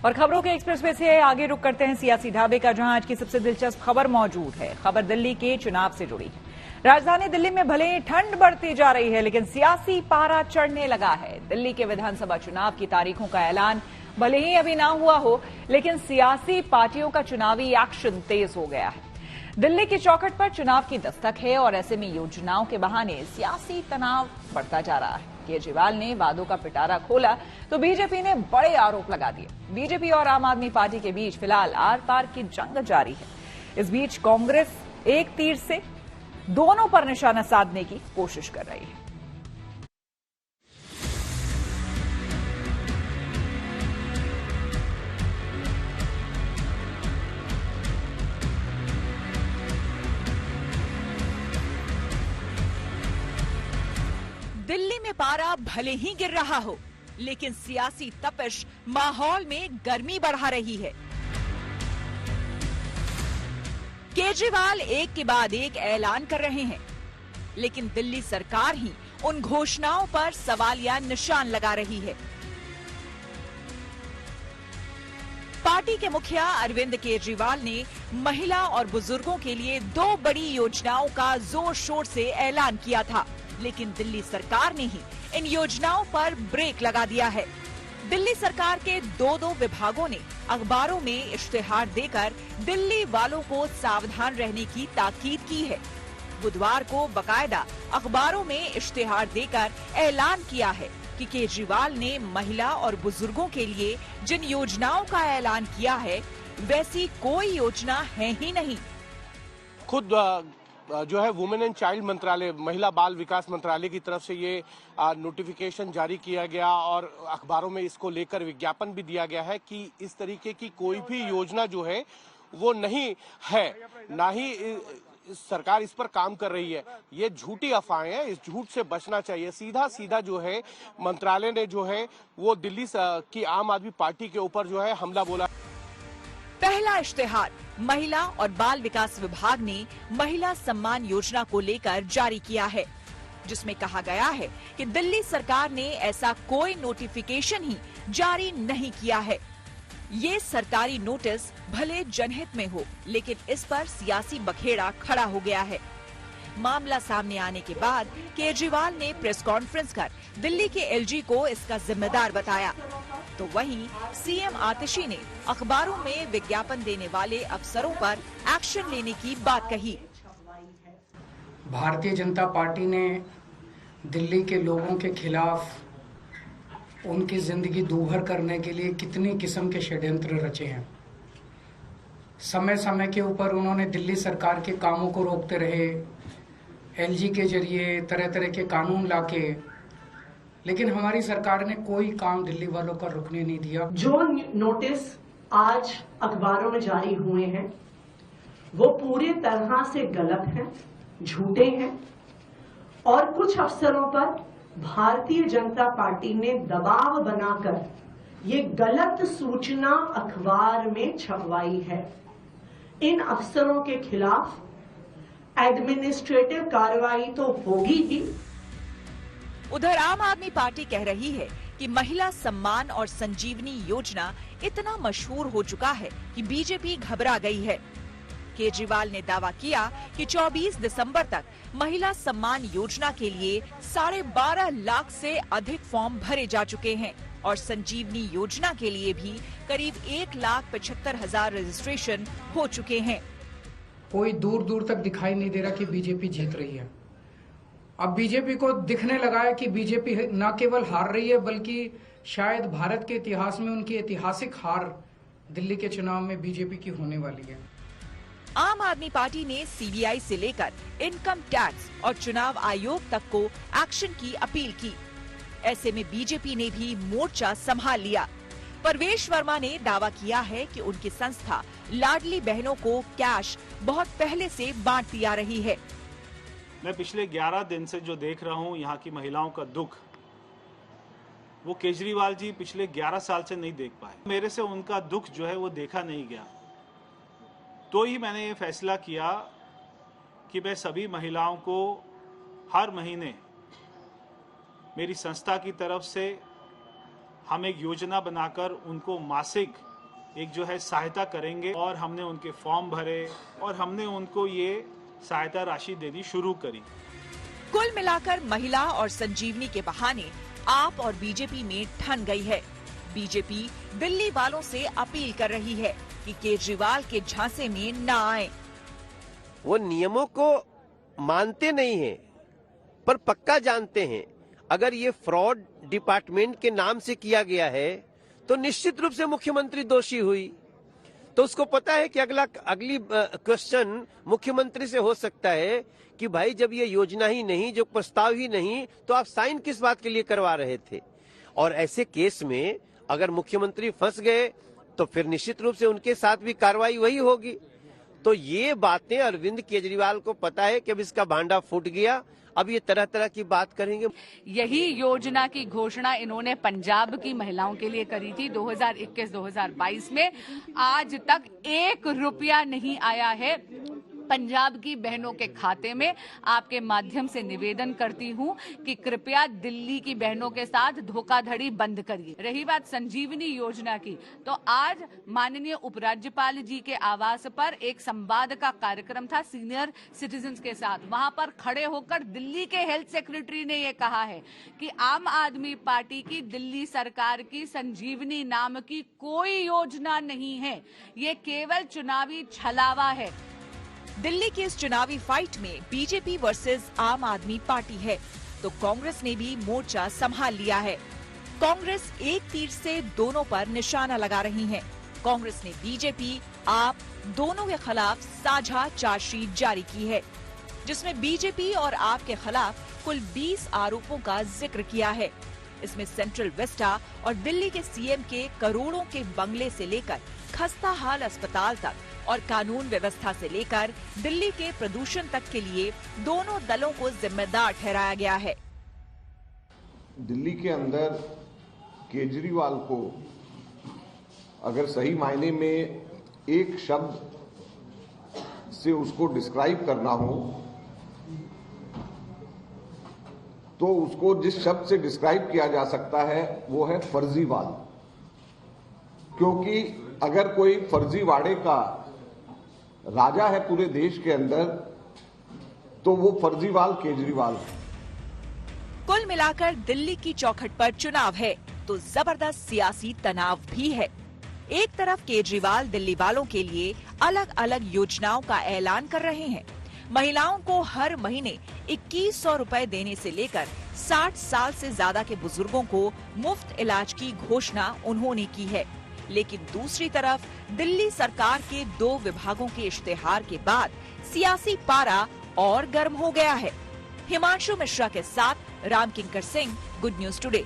और खबरों के एक्सप्रेसवे से आगे रुक करते हैं सियासी ढाबे का, जहां आज की सबसे दिलचस्प खबर मौजूद है। खबर दिल्ली के चुनाव से जुड़ी है। राजधानी दिल्ली में भले ही ठंड बढ़ती जा रही है, लेकिन सियासी पारा चढ़ने लगा है। दिल्ली के विधानसभा चुनाव की तारीखों का ऐलान भले ही अभी ना हुआ हो, लेकिन सियासी पार्टियों का चुनावी एक्शन तेज हो गया है। दिल्ली की चौखट पर चुनाव की दस्तक है और ऐसे में योजनाओं के बहाने सियासी तनाव बढ़ता जा रहा है। केजरीवाल ने वादों का पिटारा खोला तो बीजेपी ने बड़े आरोप लगा दिए। बीजेपी और आम आदमी पार्टी के बीच फिलहाल आर पार की जंग जारी है। इस बीच कांग्रेस एक तीर से दोनों पर निशाना साधने की कोशिश कर रही है। दिल्ली में पारा भले ही गिर रहा हो, लेकिन सियासी तपिश माहौल में गर्मी बढ़ा रही है। केजरीवाल एक के बाद एक ऐलान कर रहे हैं, लेकिन दिल्ली सरकार ही उन घोषणाओं पर सवालिया निशान लगा रही है। पार्टी के मुखिया अरविंद केजरीवाल ने महिला और बुजुर्गों के लिए 2 बड़ी योजनाओं का जोर शोर से ऐलान किया था, लेकिन दिल्ली सरकार ने ही इन योजनाओं पर ब्रेक लगा दिया है। दिल्ली सरकार के 2 विभागों ने अखबारों में इश्तिहार देकर दिल्ली वालों को सावधान रहने की ताकीद की है। बुधवार को बकायदा अखबारों में इश्तिहार देकर ऐलान किया है कि केजरीवाल ने महिला और बुजुर्गों के लिए जिन योजनाओं का ऐलान किया है, वैसी कोई योजना है ही नहीं। खुद जो है वुमेन एंड चाइल्ड मंत्रालय, महिला बाल विकास मंत्रालय की तरफ से ये नोटिफिकेशन जारी किया गया और अखबारों में इसको लेकर विज्ञापन भी दिया गया है कि इस तरीके की कोई भी योजना जो है वो नहीं है, ना ही सरकार इस पर काम कर रही है। ये झूठी अफवाहें हैं, इस झूठ से बचना चाहिए। सीधा सीधा जो है मंत्रालय ने जो है वो दिल्ली की आम आदमी पार्टी के ऊपर जो है हमला बोला। पहला इश्तिहार महिला और बाल विकास विभाग ने महिला सम्मान योजना को लेकर जारी किया है, जिसमें कहा गया है कि दिल्ली सरकार ने ऐसा कोई नोटिफिकेशन ही जारी नहीं किया है। ये सरकारी नोटिस भले जनहित में हो, लेकिन इस पर सियासी बखेड़ा खड़ा हो गया है। मामला सामने आने के बाद केजरीवाल ने प्रेस कॉन्फ्रेंस कर दिल्ली के एलजी को इसका जिम्मेदार बताया, तो वहीं सीएम आतिशी ने अखबारों में विज्ञापन देने वाले अफसरों पर एक्शन लेने की बात कही। भारतीय जनता पार्टी ने दिल्ली के लोगों के खिलाफ उनकी जिंदगी दूभर करने के लिए कितनी किस्म के षड्यंत्र रचे हैं। समय समय के ऊपर उन्होंने दिल्ली सरकार के कामों को रोकते रहे, एलजी के जरिए तरह तरह के कानून लाके, लेकिन हमारी सरकार ने कोई काम दिल्ली वालों का रुकने नहीं दिया। जो नोटिस आज अखबारों में जारी हुए हैं वो पूरी तरह से गलत हैं, झूठे हैं और कुछ अफसरों पर भारतीय जनता पार्टी ने दबाव बनाकर ये गलत सूचना अखबार में छपवाई है। इन अफसरों के खिलाफ एडमिनिस्ट्रेटिव कार्रवाई तो होगी ही। उधर आम आदमी पार्टी कह रही है कि महिला सम्मान और संजीवनी योजना इतना मशहूर हो चुका है कि बीजेपी घबरा गई है। केजरीवाल ने दावा किया कि 24 दिसंबर तक महिला सम्मान योजना के लिए 12.5 लाख से अधिक फॉर्म भरे जा चुके हैं और संजीवनी योजना के लिए भी करीब 1,75,000 रजिस्ट्रेशन हो चुके हैं। कोई दूर दूर तक दिखाई नहीं दे रहा कि बीजेपी जीत रही है। अब बीजेपी को दिखने लगा है कि बीजेपी न केवल हार रही है, बल्कि शायद भारत के इतिहास में उनकी ऐतिहासिक हार दिल्ली के चुनाव में बीजेपी की होने वाली है। आम आदमी पार्टी ने सीबीआई से लेकर इनकम टैक्स और चुनाव आयोग तक को एक्शन की अपील की। ऐसे में बीजेपी ने भी मोर्चा संभाल लिया। परवेश वर्मा ने दावा किया है कि उनकी संस्था लाडली बहनों को कैश बहुत पहले से बांटती आ रही है। मैं पिछले 11 दिन से जो देख रहा हूं यहाँ की महिलाओं का दुख, वो केजरीवाल जी पिछले 11 साल से नहीं देख पाए। मेरे से उनका दुख जो है वो देखा नहीं गया, तो ही मैंने ये फैसला किया कि मैं सभी महिलाओं को हर महीने मेरी संस्था की तरफ से हम एक योजना बनाकर उनको मासिक एक जो है सहायता करेंगे और हमने उनके फॉर्म भरे और हमने उनको ये सहायता राशि देनी शुरू करी। कुल मिलाकर महिला और संजीवनी के बहाने आप और बीजेपी में ठन गई है। बीजेपी दिल्ली वालों से अपील कर रही है कि केजरीवाल के झांसे में न आए। वो नियमों को मानते नहीं हैं, पर पक्का जानते हैं अगर ये फ्रॉड डिपार्टमेंट के नाम से किया गया है तो निश्चित रूप से मुख्यमंत्री दोषी हुई। तो उसको पता है कि अगली क्वेश्चन मुख्यमंत्री से हो सकता है कि भाई जब ये योजना ही नहीं, जो प्रस्ताव ही नहीं, तो आप साइन किस बात के लिए करवा रहे थे। और ऐसे केस में अगर मुख्यमंत्री फंस गए तो फिर निश्चित रूप से उनके साथ भी कार्रवाई वही होगी। तो ये बातें अरविंद केजरीवाल को पता है कि अब इसका भांडा फूट गया, अब ये तरह तरह की बात करेंगे। यही योजना की घोषणा इन्होंने पंजाब की महिलाओं के लिए करी थी 2021-2022 में। आज तक 1 रुपया नहीं आया है पंजाब की बहनों के खाते में। आपके माध्यम से निवेदन करती हूं कि कृपया दिल्ली की बहनों के साथ धोखाधड़ी बंद करिए। रही बात संजीवनी योजना की, तो आज माननीय उपराज्यपाल जी के आवास पर एक संवाद का कार्यक्रम था सीनियर सिटीजन्स के साथ। वहां पर खड़े होकर दिल्ली के हेल्थ सेक्रेटरी ने ये कहा है कि आम आदमी पार्टी की दिल्ली सरकार की संजीवनी नाम की कोई योजना नहीं है, ये केवल चुनावी छलावा है। दिल्ली की इस चुनावी फाइट में बीजेपी वर्सेस आम आदमी पार्टी है, तो कांग्रेस ने भी मोर्चा संभाल लिया है। कांग्रेस एक तीर से दोनों पर निशाना लगा रही है। कांग्रेस ने बीजेपी, आप दोनों के खिलाफ साझा चार्जशीट जारी की है, जिसमें बीजेपी और आप के खिलाफ कुल 20 आरोपों का जिक्र किया है। इसमें सेंट्रल विस्टा और दिल्ली के सीएम के करोड़ों के बंगले से लेकर खस्ता हाल अस्पताल तक और कानून व्यवस्था से लेकर दिल्ली के प्रदूषण तक के लिए दोनों दलों को जिम्मेदार ठहराया गया है। दिल्ली के अंदर केजरीवाल को अगर सही मायने में एक शब्द से उसको डिस्क्राइब करना हो तो उसको जिस शब्द से डिस्क्राइब किया जा सकता है वो है फर्जीवाल। क्योंकि अगर कोई फर्जीवाड़े का राजा है पूरे देश के अंदर तो वो फर्जीवाल केजरीवाल है। कुल मिलाकर दिल्ली की चौखट पर चुनाव है तो जबरदस्त सियासी तनाव भी है। एक तरफ केजरीवाल दिल्ली वालों के लिए अलग अलग योजनाओं का ऐलान कर रहे हैं। महिलाओं को हर महीने 2100 रुपए देने से लेकर 60 साल से ज्यादा के बुजुर्गों को मुफ्त इलाज की घोषणा उन्होंने की है। लेकिन दूसरी तरफ दिल्ली सरकार के 2 विभागों के इश्तेहार के बाद सियासी पारा और गर्म हो गया है। हिमांशु मिश्रा के साथ राम किंकर सिंह, गुड न्यूज टुडे।